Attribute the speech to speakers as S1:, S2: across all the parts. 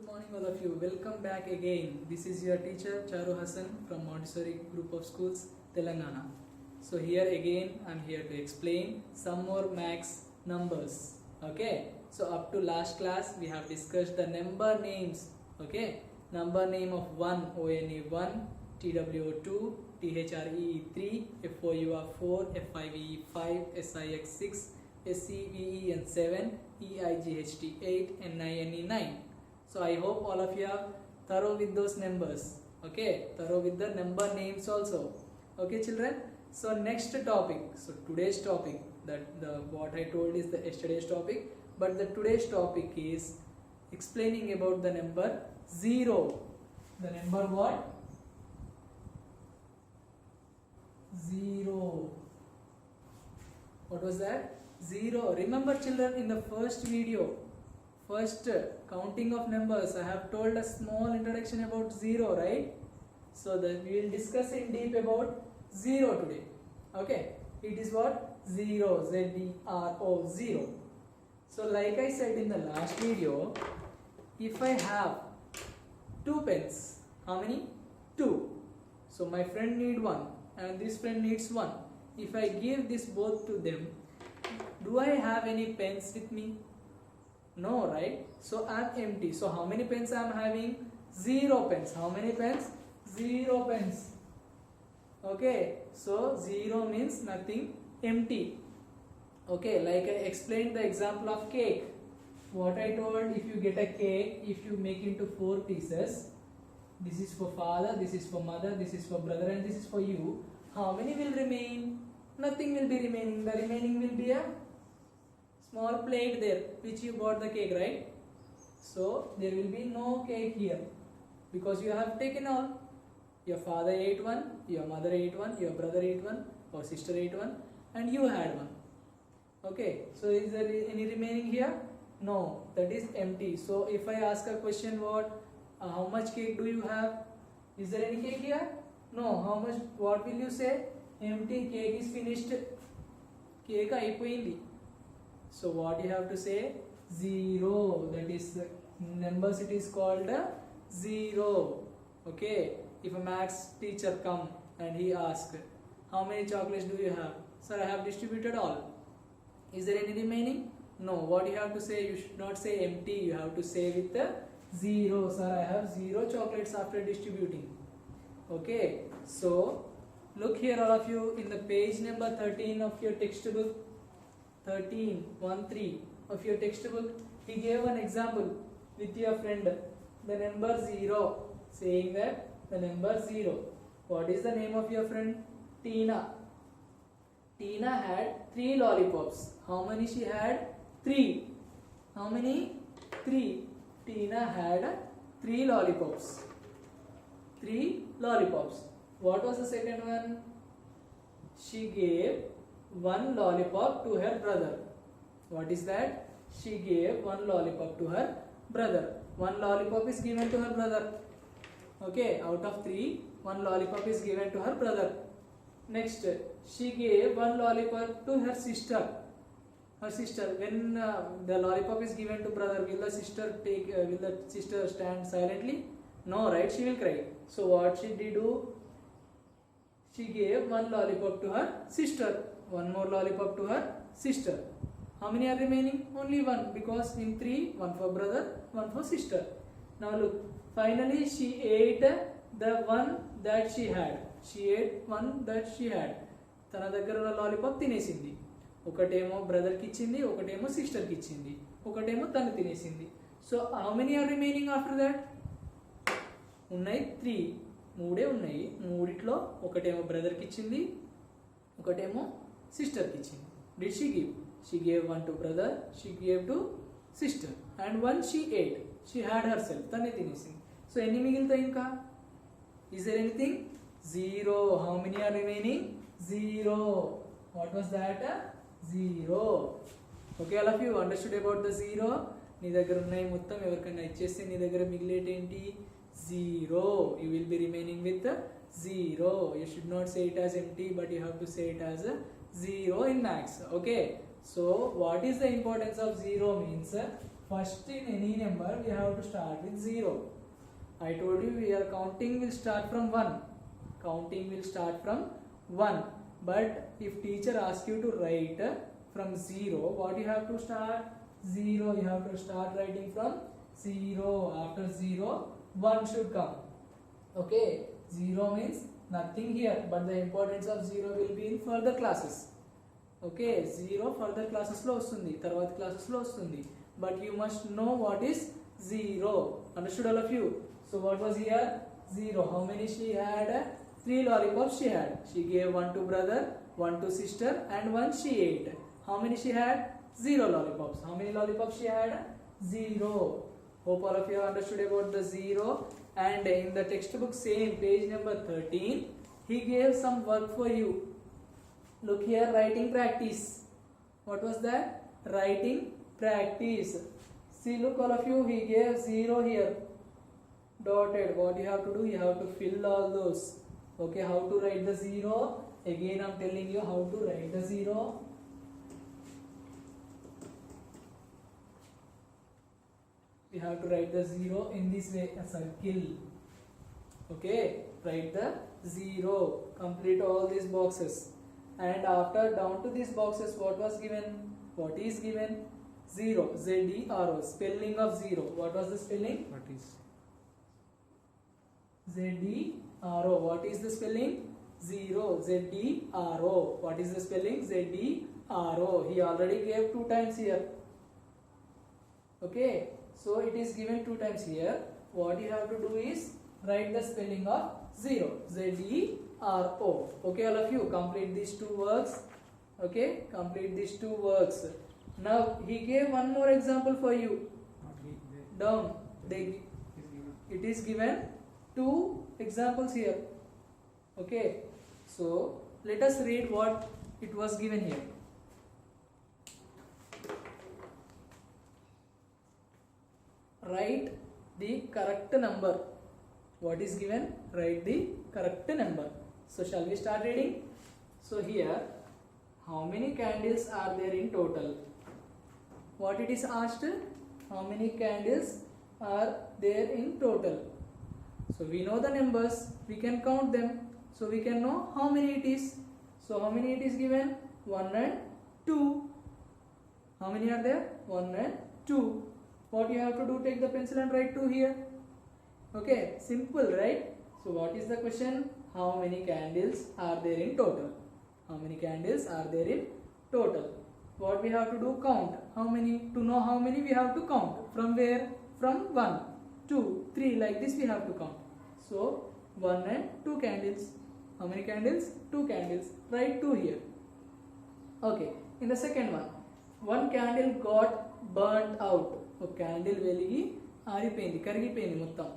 S1: morning all of you. Welcome back again. This is your teacher Charu Hassan from Montessori Group of Schools, Telangana. So here again I'm here to explain some more max numbers. Okay. So up to last class we have discussed the number names. Okay. Number name of 1, ONE 1, TWO 2, THREE 3, FOUR 4, FIVE 5, SIX 6, SCVEN 7, EIGHT 8, NINE 9. So I hope all of you are thorough with those numbers. Okay, thorough with the number names also. Okay, children. So next topic. So today's topic, that the what I told is the yesterday's topic, but the today's topic is explaining about the number 0. The number what? 0. What was that? 0. Remember children, in the first video, first counting of numbers, I have told a small introduction about 0, right? So that we will discuss in deep about 0 today. Okay, it is what? 0, Z-E-R-O, 0. So like I said in the last video, if I have 2 pens, how many? 2. So my friend need 1 and this friend needs 1. If I give this both to them, do I have any pens with me? No, right? So I am empty. So how many pens I am having? 0 pens. How many pens? 0 pens. Okay, so 0 means nothing, empty. Okay, like I explained the example of cake. What I told, if you get a cake, if you make into 4 pieces, this is for father, this is for mother, this is for brother, and this is for you. How many will remain? Nothing will be remaining. The remaining will be a small plate there which you bought the cake, right? So there will be no cake here because you have taken all. Your father ate one, your mother ate one, your brother ate one, or sister ate one, and you had one. Okay, so is there any remaining here? No, that is empty. So if I ask a question, what? How much cake do you have? Is there any cake here? No. How much? What will you say? Empty. Cake is finished. Cake అయిపోయింది. So what you have to say? 0. That is numbers. It is called 0. Okay. If a maths teacher come and he ask, how many chocolates do you have? Sir, I have distributed all. Is there any remaining? No. What you have to say? You should not say empty. You have to say with 0. Sir, I have 0 chocolates after distributing. Okay. So look here all of you in the page number 13 of your textbook. 13 of your textbook, he gave an example with your friend, the number 0, saying that the number 0. What is the name of your friend? Tina. Tina had 3 lollipops. How many she had? 3. How many? 3. Tina had 3 lollipops. 3 lollipops. What was the second one? She gave 1 lollipop to her brother. What is that? She gave 1 lollipop to her brother. 1 lollipop is given to her brother. Okay, out of 3, 1 lollipop is given to her brother. Next, she gave 1 lollipop to her sister. Her sister, when the lollipop is given to brother, will the sister stand silently? No, right? She will cry. So what she did do? She gave 1 lollipop to her sister. 1 more lollipop to her sister. How many are remaining? Only 1, because in 3, 1 for brother, 1 for sister. Now look, finally she ate the one that she had. She ate one that she had. తన దగ్గర ఉన్న lollipop తినేసింది. ఒకటేమో brother కి ఇచ్చింది, ఒకటేమో sister కి ఇచ్చింది, ఒకటేమో తను తినేసింది. So how many are remaining after that? ఉన్నాయి 3. 3 ఉన్నాయి. 3లో ఒకటేమో బ్రదర్ కి ఇచ్చింది, ఒకటేమో సిస్టర్ కి ఇచ్చింది. Did she give? She gave 1 to brother, she gave to sister, and 1 she ate. She had herself. తనే తినేసింది. సో ఎన్ని మిగులుతాయి ఇంకా? Is there anything? 0. How many are remaining? 0. What was that? 0. Okay, all of you understood about the 0? నీ దగ్గర ఉన్నాయి మొత్తం ఎవరికైనా ఇచ్చేస్తే నీ దగ్గర మిగిలేటి ఏంటి? 0. You will be remaining with 0. You should not say it as empty, but you have to say it as 0 in max. Okay. So what is the importance of 0 means? First, in any number, we have to start with 0. I told you we are counting will start from 1. Counting will start from 1. But if teacher asks you to write from 0, what you have to start? 0. You have to start writing from 0. After 0, 1 should come. Okay. 0 means nothing here. But the importance of 0 will be in further classes. Okay. 0 further classes lo vastundi. Tarvati classes lo vastundi. But you must know what is 0. Understood all of you? So what was here? 0. How many she had? 3 lollipops she had. She gave 1 to brother, 1 to sister, and 1 she ate. How many she had? 0 lollipops. How many lollipops she had? 0. Hope all of you have understood about the 0. And in the textbook, same page number 13, he gave some work for you. Look here, writing practice. What was that? Writing practice. See, look all of you, he gave 0 here. Dotted. What you have to do? You have to fill all those. Okay, how to write the 0? Again, I am telling you how to write the 0. We have to write the 0 in this way, a circle. Okay, write the 0. Complete all these boxes. And after down to these boxes, what was given? What is given? 0. Z-E-R-O. Spelling of 0. What was the spelling?
S2: What is
S1: Z-E-R-O. What is the spelling? 0. Z-E-R-O. What is the spelling? Z-E-R-O. He already gave 2 times here. Okay. So it is given 2 times here. What you have to do is write the spelling of 0. Z-E-R-O. Okay, all of you complete these 2 works. Okay, complete these 2 works. Now he gave one more example for you. Down. It is given 2 examples here. Okay. So let us read what it was given here. Write the correct number. What is given? Write the correct number. So shall we start reading? So here, how many candles are there in total? What it is asked? How many candles are there in total? So we know the numbers, we can count them. So we can know how many it is. So how many it is given? 1 and 2. How many are there? 1 and 2. What you have to do? Take the pencil and write 2 here. Okay, simple, right? So what is the question? How many candles are there in total? How many candles are there in total? What we have to do? Count. How many? To know how many we have to count. From where? From 1, 2, 3, like this we have to count. So 1 and 2 candles. How many candles? 2 candles. Write 2 here. Okay. In the second one candle got burnt out. A candle veligi aaripoyindi, karigipoyindi mottam.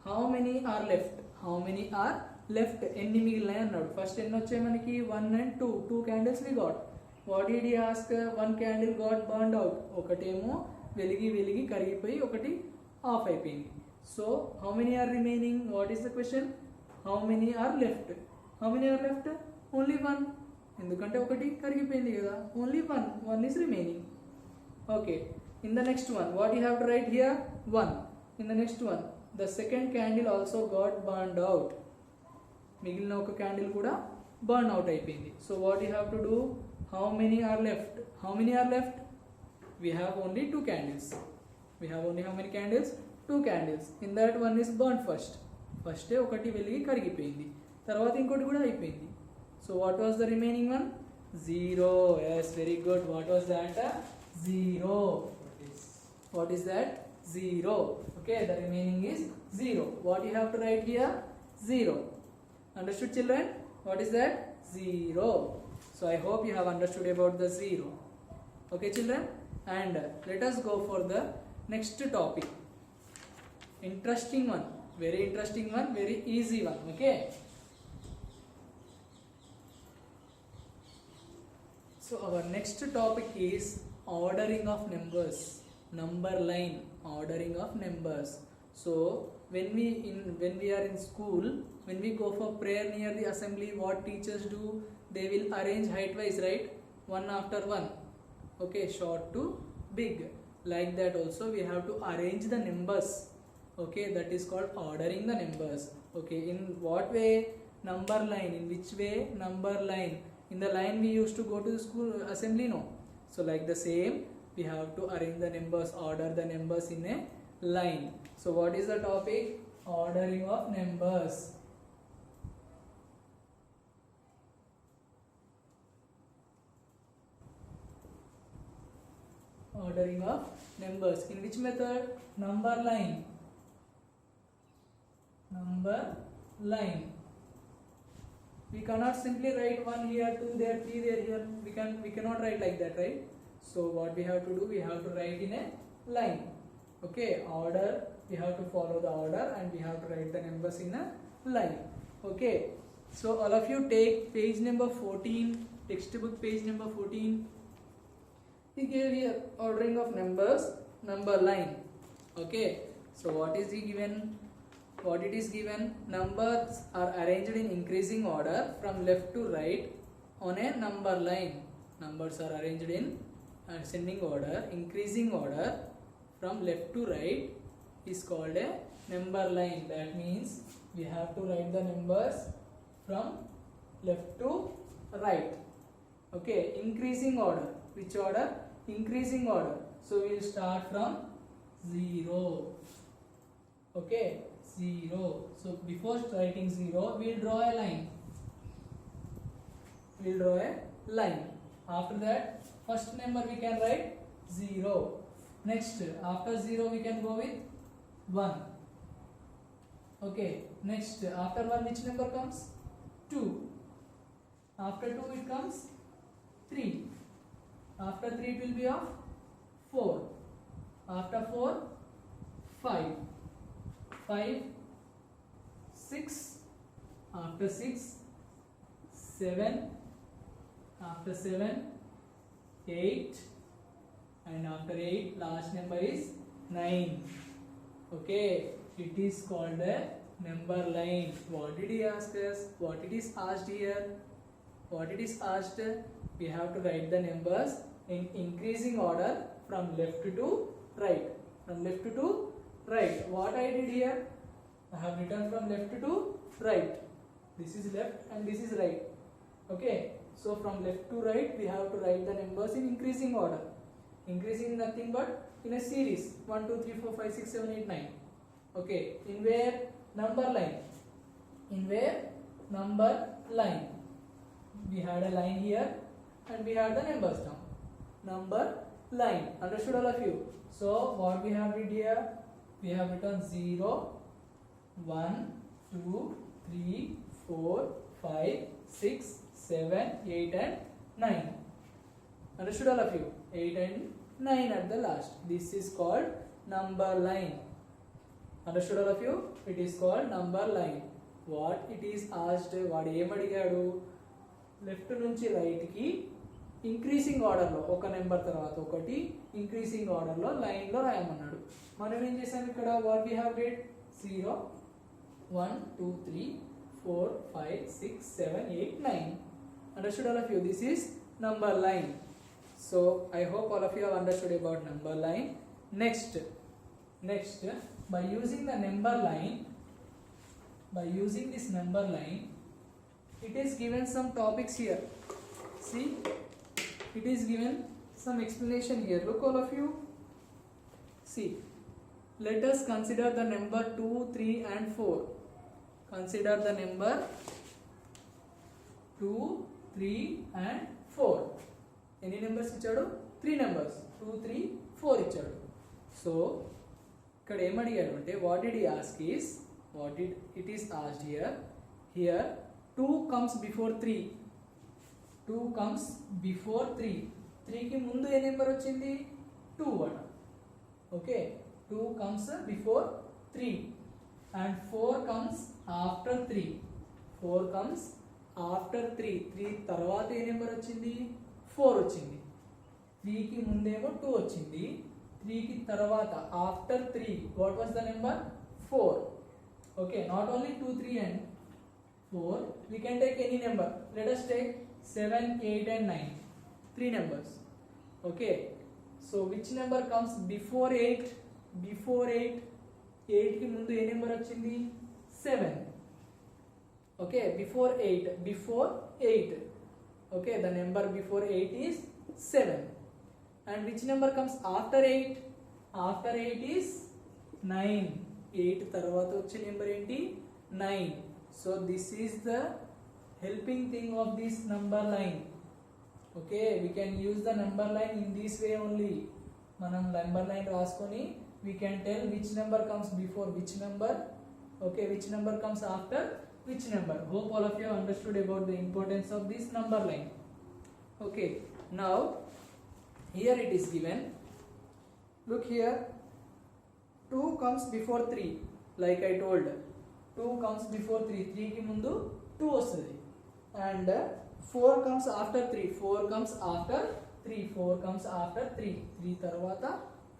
S1: How many are left? How many are left? Enni migilinayi annadu. First enni vachayi manaki 1 and 2. 2 candles we got. What did he ask? 1 candle got burned out. Okatemo veligi karigipoyi okati off అయిపోయింది. So how many are remaining? What is the question? How many are left? How many are left? Only 1. ఎందుకంటే ఒకటి కరిగిపోయింది కదా. Only 1 is remaining. Okay. In the next one, what you have to write here? 1. In the next one, the second candle also got burned out. మిగిలిన ఒక candle కూడా burn out అయిపోయింది. So what you have to do? How many are left? How many are left? We have only 2 candles. We have only how many candles? 2 candles. In that one is burned first. First ఒకటి వెలిగి కరిగిపోయింది. తర్వాత ఇంకోటి కూడా అయిపోయింది. So what was the remaining one? 0. Yes, very good. What was that? 0. What is that? 0. Okay, the remaining is 0. What you have to write here? 0. Understood, children? What is that? 0. So I hope you have understood about the 0. Okay, children? And let us go for the next topic. Interesting one. Very interesting one. Very easy one. Okay. So our next topic is ordering of numbers. Number line. Ordering of numbers. So when we are in school, when we go for prayer near the assembly, what teachers do? They will arrange height wise, right? One after one. Okay, short to big. like that also we have to arrange the numbers. Okay, that is called ordering the numbers. Okay, in what way? Number line. In which way? Number line. In the line we used to go to the school assembly, no? So like the same, we have to arrange the numbers, order the numbers in a line. So what is the topic? Ordering of numbers. Ordering of numbers. In which method? Number line. Number line. We cannot simply write 1 here, 2 there, 3 there, here. We cannot write like that, right? So what we have to do? We have to write in a line. Okay, order. We have to follow the order and we have to write the numbers in a line. Okay. So all of you take page number 14, textbook page number 14. He gave here ordering of numbers, number line. Okay. So what is he given? What it is given? Numbers are arranged in increasing order from left to right on a number line. Numbers are arranged in ascending order, increasing order from left to right is called a number line. That means we have to write the numbers from left to right. Okay, increasing order. Which order? Increasing order. So we will start from 0. Okay, 0. So before writing 0, we will draw a line. We will draw a line. After that, first number we can write 0. Next, after 0 we can go with 1. Okay, next, after 1 which number comes? 2. After 2 it comes 3. After 3 it will be of 4. After 4, 5. 5, 6. After 6, 7. After 7, 8. And after 8, last number is 9. Okay, it is called a number line. What did he ask us? What it is asked here? What it is asked? We have to write the numbers in increasing order from left to right. From left to right. What I did here? I have written from left to right. This is left and this is right. Okay. So from left to right, we have to write the numbers in increasing order. Increasing nothing but in a series. 1, 2, 3, 4, 5, 6, 7, 8, 9. Okay. In where? Number line. In where? Number line. We had a line here and we had the numbers down. Number line. Understood all of you? So what we have did here? We have written 0, 1, 2, 3, 4, 5, 6, 7, 8 and 9. Understood all of you? 8 and 9 at the last. This is called number line. Understood all of you? It is called number line. What it is asked, what em adigadu? Left నుంచి right కి increasing ఆర్డర్లో ఒక number తర్వాత ఒకటి increasing ఆర్డర్లో లైన్లో రాయమన్నాడు. మనం ఏం చేసాం ఇక్కడ? What we have did 0, 1, 2, 3, 4, 5, 6, 7, 8, 9. Understood all of you? This is number line. So I hope all of you have understood about number line. Next, by using the number line, by using this number line, it is given some topics here. See, it is given some explanation here. Look all of you. See, let us consider the number 2, 3 and 4. Consider the number 2, 3 and 4. Any numbers ఇచ్చాడు? 3 numbers. 2, 3, 4 ఇచ్చాడు. So ఇక్కడ ఏం అడిగాడు అంటే what did he ask is, what did it is asked here? Here 2 comes before 3. 2 comes before 3. 3 కి ముందు ఏ number వచ్చింది? 2 అట. Okay, 2 comes before 3 and 4 comes after 3. 4 comes after 3. 3 తర్వాత ఏ నెంబర్ వచ్చింది? 4 వచ్చింది. 3 కి ముందేమో 2 వచ్చింది. 3 కి తర్వాత after 3 what was the number? 4. Okay, not only 2, 3 and 4, we can take any number. Let us take 7, 8 and 9. 3 numbers. Okay, So which number comes before 8? Before 8, 8 ki mundu A number వచ్చింది? 7. Okay, before 8, before 8. Okay, the number before 8 is 7. And which number comes after 8? After 8 is 9. 8 తర్వాత వచ్చే number ఏంటి? 9. So this is the helping thing of this number line. Okay, we can use the number line in this way only. Manam number line రాసుకొని we can tell which number comes before which number, okay, which number comes after which number. Hope all of you have understood about the importance of this number line. Okay, now here it is given. Look here, 2 comes before 3. Like I told, 2 comes before 3. 3 ki mundu 2 వస్తుంది. And 4 comes after 3. 4 comes after 3. 4 comes after 3. 3 తర్వాత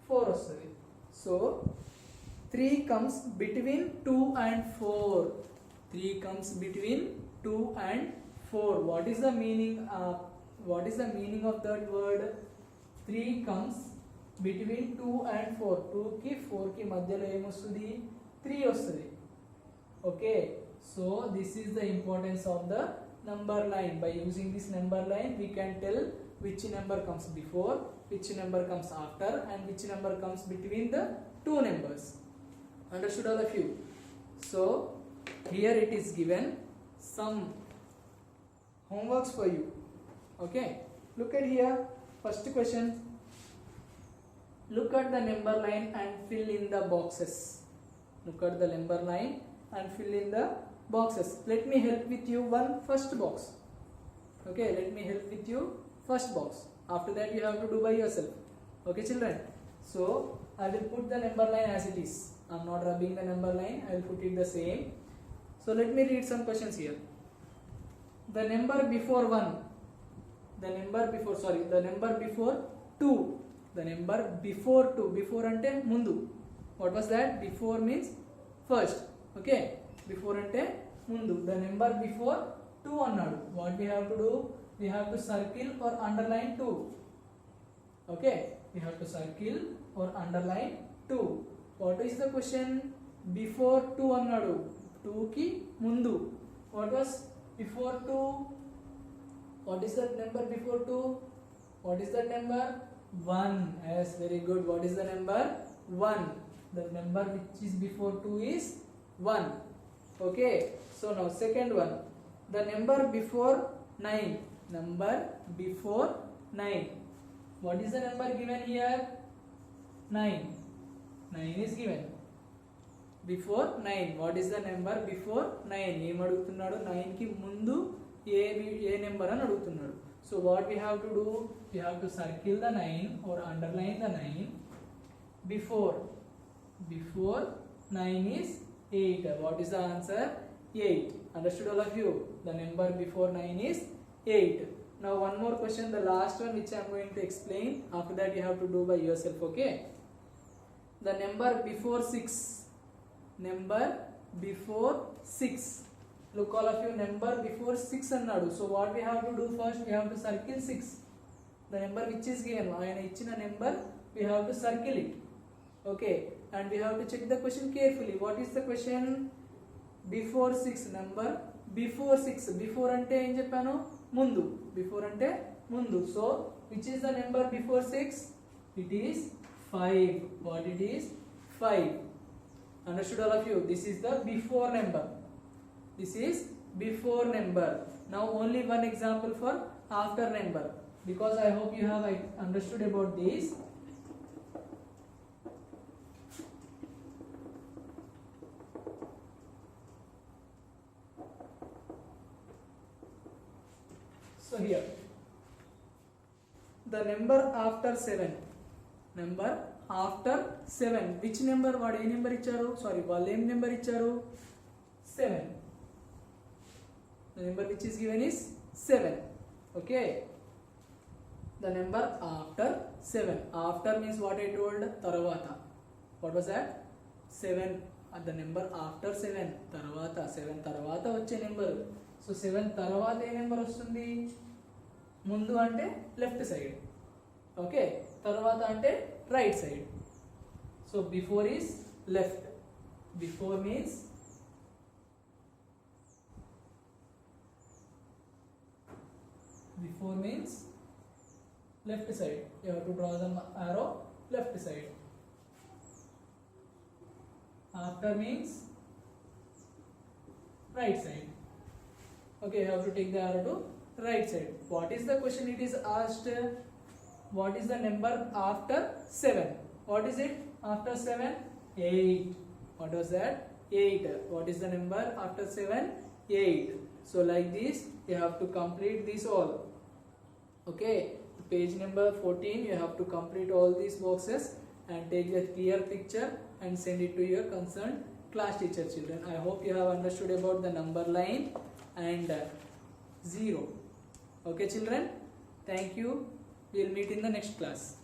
S1: 4 వస్తుంది. So 3 comes between 2 and 4. 3 comes between 2 and 4. What is the meaning of that word? 3 comes between 2 and 4. 2 ki 4 ki మధ్యలో ఏమొస్తుంది? 3 వస్తుంది. Okay, so this is the importance of the number line. By using this number line we can tell which number comes before, which number comes after, and which number comes between the two numbers. Understood all of you? So here it is given some homeworks for you. Okay, look at here. First question, look at the number line and fill in the boxes. Look at the number line and fill in the boxes. Let me help with you one first box. Okay, let me help with you first box. After that you have to do by yourself. Okay children, so I will put the number line as it is. I am not rubbing the number line, I will put it the same. So let me read some questions here. The number before 1, the number before 2, the number before 2, before ante mundu. What was that? Before means first. Okay, before ante mundu. The number before 2 annadu. What we have to do? We have to circle or underline 2. Okay, we have to circle or underline 2. What is the question? Before 2 annadu. 2 ki mundu. What was before 2? What is that number before 2? What is that number? 1. Yes, very good. What is the number? 1. The number which is before 2 is 1. Okay, so now second one, the number before 9. Number before 9. What is the number given here? 9. 9 is given. Before 9. What is the number before 9? ఏం అడుగుతున్నాడు? 9 కి ముందు ఏ number అని అడుగుతున్నాడు. So what we have to do? We have to circle the 9 or underline the 9 before. Before 9 is 8. What is the answer? 8. Understood all of you? The number before 9 is 8. Now one more question, the last one which I am going to explain. After that you have to do by yourself. Okay, the number before 6. Number before 6. Look all of you, number before 6 annadu. So what we have to do first? We have to circle 6. The number which is given, ayana ichina number, we have to circle it. Okay, and we have to check the question carefully. What is the question? Before 6. Number before 6. Before ante em cheppanu? Mundu. Before ante mundu. So which is the number before 6? It is 5. What it is? 5. Understood all of you? This is the before number. This is before number. Now only one example for after number, because I hope you have understood about this. So here, the number after 7. Number after 7. Which number? What a number icharu? Sorry, what number icharu? 7. The number which is given is 7. Okay, the number after 7. After means what I told, tarvata. What was that? 7. The number after 7 tarvata. 7 tarvata vache number. So 7 tarvata A number వస్తుంది? ముందు అంటే left side. Okay, తర్వాత అంటే right side. So before is left. Before means left side. You have to draw the arrow left side. After means right side. Okay, you have to take the arrow to right side. What is the question it is asked? What is the number after 7? What is it after 7? 8. What was that? 8. What is the number after 7? 8. So like this you have to complete this all. Okay, page number 14 you have to complete all these boxes and take a clear picture and send it to your concerned class teacher, children. I hope you have understood about the number line and 0. Okay children, thank you. We will meet in the next class.